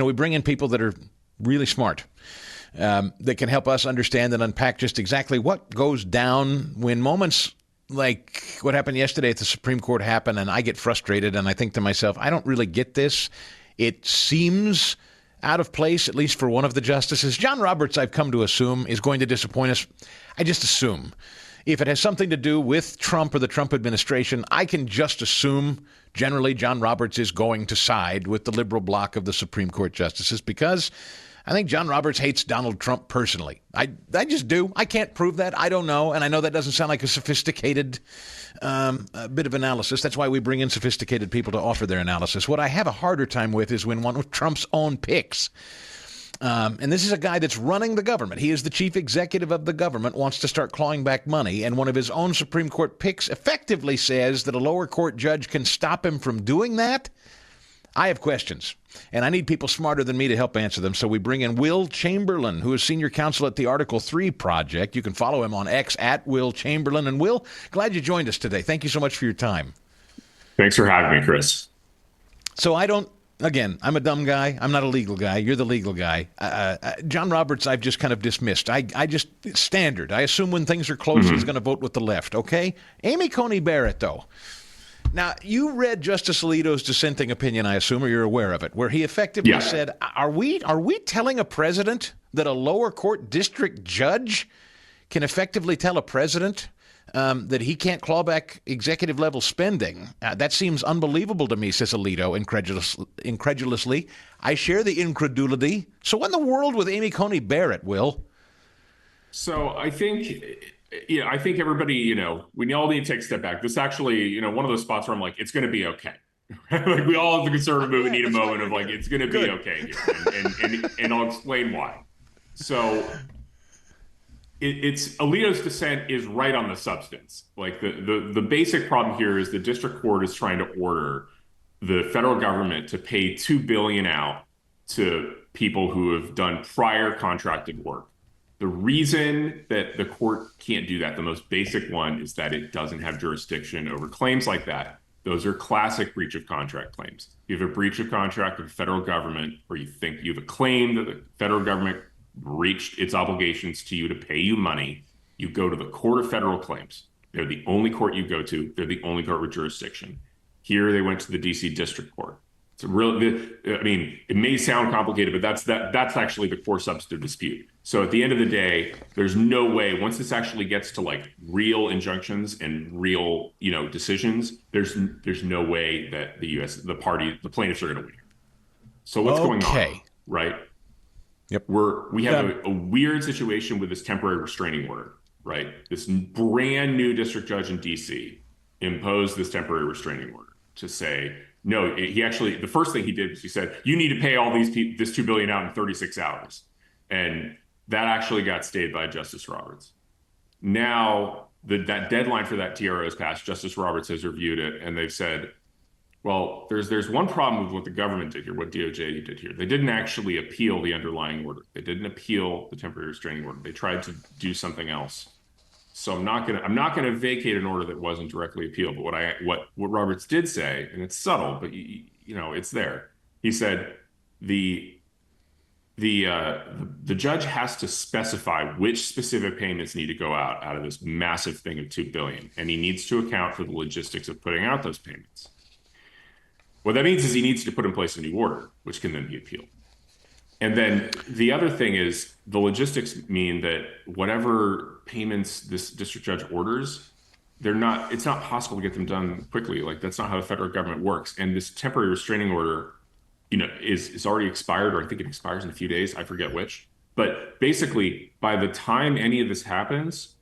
We bring in people that are really smart, that can help us understand and unpack just exactly what goes down when moments like what happened yesterday at the Supreme Court happen, and I get frustrated and I think to myself, I don't really get this. It seems out of place, at least for one of the justices. John Roberts, I've come to assume, is going to disappoint us. I just assume. If it has something to do with Trump or the Trump administration, I can just assume generally John Roberts is going to side with the liberal bloc of the Supreme Court justices because I think John Roberts hates Donald Trump personally. I just do. I can't prove that. I don't know. And I know that doesn't sound like a sophisticated bit of analysis. That's why we bring in sophisticated people to offer their analysis. What I have a harder time with is when one of Trump's own picks, and this is a guy that's running the government. He is the chief executive of the government, wants to start clawing back money. And one of his own Supreme Court picks effectively says that a lower court judge can stop him from doing that. I have questions, and I need people smarter than me to help answer them. So we bring in Will Chamberlain, who is senior counsel at the Article 3 Project. You can follow him on X at Will Chamberlain. And Will, glad you joined us today. Thank you so much for your time. Thanks for having me, Chris. So Again, I'm a dumb guy. I'm not a legal guy. You're the legal guy. John Roberts, I've just kind of dismissed. I just, standard. I assume when things are close, he's going to vote with the left, okay? Amy Coney Barrett, though. Now, you read Justice Alito's dissenting opinion, I assume, or you're aware of it, where he effectively said, are we telling a president that a lower court district judge can effectively tell a president that he can't claw back executive level spending? That seems unbelievable to me, says Alito incredulously. I share the incredulity. So what in the world with Amy Coney Barrett, Will? So I think everybody, we all need to take a step back. This actually, one of those spots where I'm like, it's going to be okay. Like we all, as the conservative movement, need a moment of like, it's going to be okay here. And I'll explain why. So it's Alito's dissent is right on the substance. Like the basic problem here is the district court is trying to order the federal government to pay $2 billion out to people who have done prior contracted work. The reason that the court can't do that, the most basic one, is that it doesn't have jurisdiction over claims like that. Those are classic breach of contract claims. You have a breach of contract with the federal government, or you think you have a claim that the federal government breached its obligations to you to pay you money. You go to the Court of Federal Claims. They're the only court you go to. They're the only court with jurisdiction. Here they went to the DC District Court. It's it may sound complicated, but that's actually the core substantive dispute. So at the end of the day, there's no way, once this actually gets to like real injunctions and real, decisions, there's no way that the plaintiffs are going to win. So what's going on, right? Yep. We have a weird situation with this temporary restraining order, right? This brand new district judge in DC imposed this temporary restraining order to say, no, the first thing he did was he said, you need to pay all these people this $2 billion out in 36 hours. And that actually got stayed by Justice Roberts. Now that deadline for that TRO has passed. Justice Roberts has reviewed it, and they've said, well, there's one problem with what the government did here, what DOJ did here. They didn't actually appeal the underlying order. They didn't appeal the temporary restraining order. They tried to do something else. So I'm not gonna vacate an order that wasn't directly appealed. But what Roberts did say, and it's subtle, but it's there. He said the judge has to specify which specific payments need to go out of this massive thing of $2 billion, and he needs to account for the logistics of putting out those payments. What that means is he needs to put in place a new order, which can then be appealed. And then the other thing is the logistics mean that whatever payments this district judge orders, it's not possible to get them done quickly. Like that's not how the federal government works. And this temporary restraining order, is already expired, or I think it expires in a few days. I forget which. But basically, by the time any of this happens,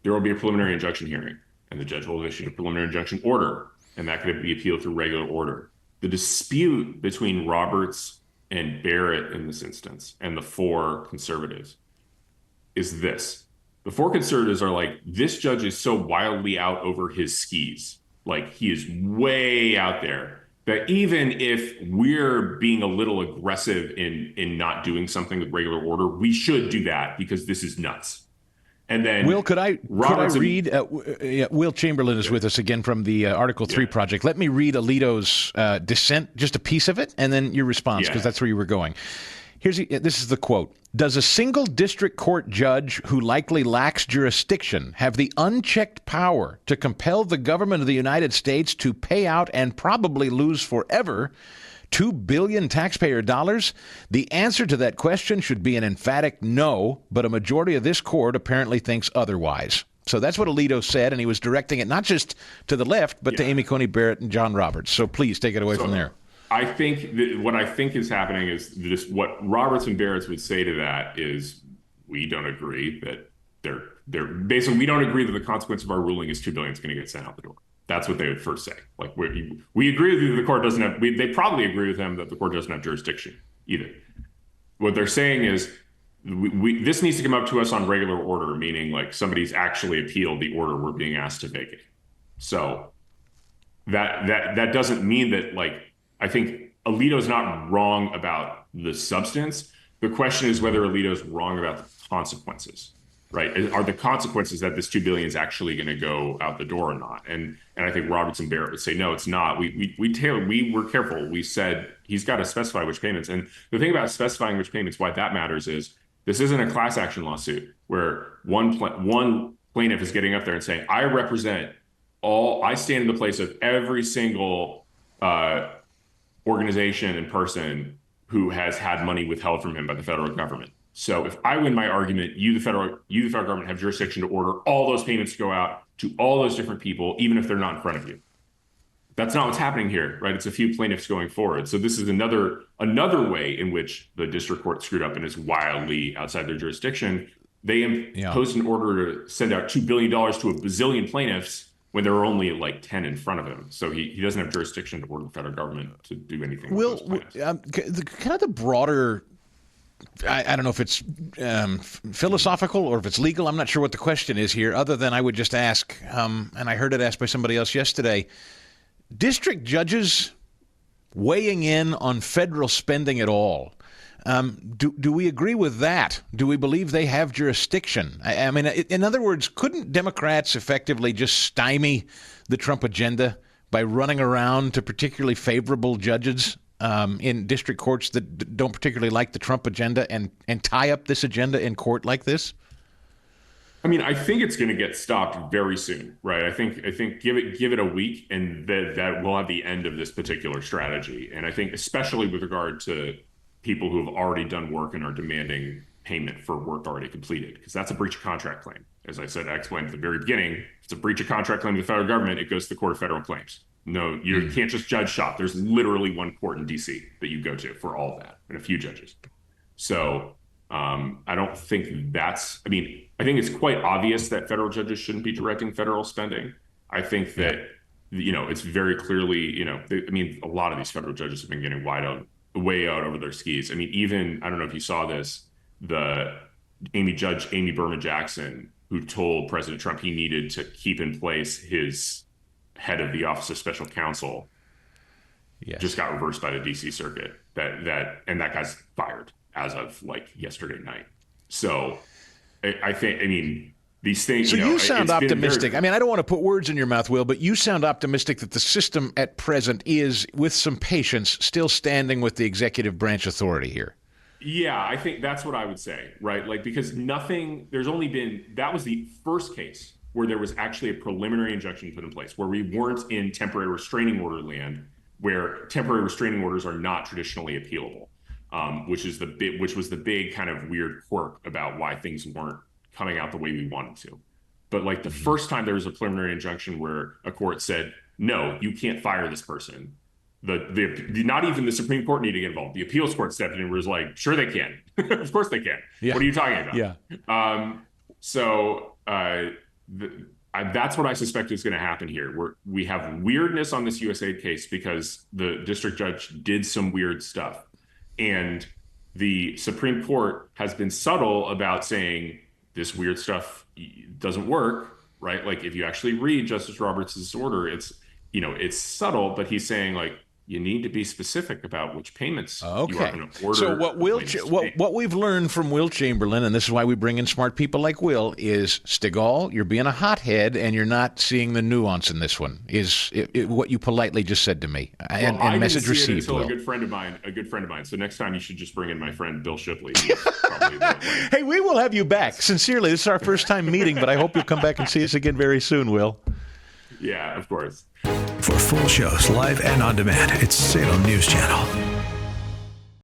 there will be a preliminary injunction hearing, and the judge will have issued a preliminary injunction order, and that could be appealed through regular order. The dispute between Roberts and Barrett in this instance, and the four conservatives, is this. The four conservatives are like, this judge is so wildly out over his skis. Like, he is way out there. That even if we're being a little aggressive in not doing something with regular order, we should do that because this is nuts. And Will, then could I Robertson, read? Will Chamberlain is with us again from the Article 3 yeah, project. Let me read Alito's dissent, just a piece of it, and then your response, because yeah, that's where you were going. This is the quote. Does a single district court judge who likely lacks jurisdiction have the unchecked power to compel the government of the United States to pay out and probably lose forever $2 billion taxpayer dollars? The answer to that question should be an emphatic no, but a majority of this court apparently thinks otherwise. So that's what Alito said, and he was directing it not just to the left, but to yeah. Amy Coney Barrett and John Roberts. So please take it away from So there. I think that what I think is happening is this: what Roberts and Barrett would say to that is, we don't agree that they're basically, we don't agree that the consequence of our ruling is 2 billion is going to get sent out the door. That's what they would first say. Like, we agree with you that the court doesn't have. They probably agree with them that the court doesn't have jurisdiction either. What they're saying is, this needs to come up to us on regular order, meaning like somebody's actually appealed the order we're being asked to vacate. So that doesn't mean that, like, I think Alito's not wrong about the substance. The question is whether Alito's wrong about the consequences, right? Are the consequences that this 2 billion is actually going to go out the door or not? And I think Roberts and Barrett would say no, it's not. We were careful. We said he's got to specify which payments. And the thing about specifying which payments, why that matters, is this isn't a class action lawsuit where one plaintiff is getting up there and saying, I stand in the place of every single organization and person who has had money withheld from him by the federal government. So if I win my argument, the federal government, have jurisdiction to order all those payments to go out to all those different people, even if they're not in front of you. That's not what's happening here, right? It's a few plaintiffs going forward. So this is another way in which the district court screwed up and is wildly outside their jurisdiction. They imposed an order to send out $2 billion to a bazillion plaintiffs when there were only like 10 in front of him. So he doesn't have jurisdiction to order the federal government to do anything with those plaintiffs. Kind of the broader, I don't know if it's philosophical or if it's legal. I'm not sure what the question is here, other than I would just ask, and I heard it asked by somebody else yesterday, district judges weighing in on federal spending at all. Do we agree with that? Do we believe they have jurisdiction? I mean, in other words, couldn't Democrats effectively just stymie the Trump agenda by running around to particularly favorable judges in district courts that don't particularly like the Trump agenda and tie up this agenda in court like this? I mean, I think it's going to get stopped very soon, right? I think give it a week, and that will have the end of this particular strategy. And I think especially with regard to people who have already done work and are demanding payment for work already completed, because that's a breach of contract claim. As I said, I explained at the very beginning, if it's a breach of contract claim to the federal government, it goes to the Court of Federal Claims. No, you can't just judge shop. There's literally one court in DC that you go to for all of that, and a few judges. So I don't think I think it's quite obvious that federal judges shouldn't be directing federal spending. I think that, it's very clearly, a lot of these federal judges have been getting way out over their skis. I mean, even, I don't know if you saw this, Judge Amy Berman Jackson, who told President Trump he needed to keep in place his head of the Office of Special Counsel, just got reversed by the DC Circuit. And that guy's fired as of like yesterday night. So I think, these things. So you sound optimistic. I mean, I don't want to put words in your mouth, Will, but you sound optimistic that the system at present is, with some patience, still standing with the executive branch authority here. Yeah, I think that's what I would say, right? Like, because that was the first case where there was actually a preliminary injunction put in place, where we weren't in temporary restraining order land, where temporary restraining orders are not traditionally appealable, which was the big kind of weird quirk about why things weren't coming out the way we wanted to. But like the first time there was a preliminary injunction where a court said, no, you can't fire this person, not even the Supreme Court needed to get involved. The appeals court stepped in and was like, sure they can. Of course they can. Yeah. What are you talking about? Yeah. That's what I suspect is going to happen here. We have weirdness on this USAID case because the district judge did some weird stuff. And the Supreme Court has been subtle about saying this weird stuff doesn't work, right? Like if you actually read Justice Roberts' order, it's subtle, but he's saying like, you need to be specific about which payments you are Okay. going to order. So what we've learned from Will Chamberlain, and this is why we bring in smart people like Will, is Stigall, you're being a hothead and you're not seeing the nuance in this one. Is what you politely just said to me. And I message didn't see received. it until Will. a good friend of mine. So next time you should just bring in my friend Bill Shipley. He's probably Hey, we will have you back. Sincerely, this is our first time meeting, but I hope you'll come back and see us again very soon, Will. Yeah, of course. For full shows, live and on demand, it's Salem News Channel.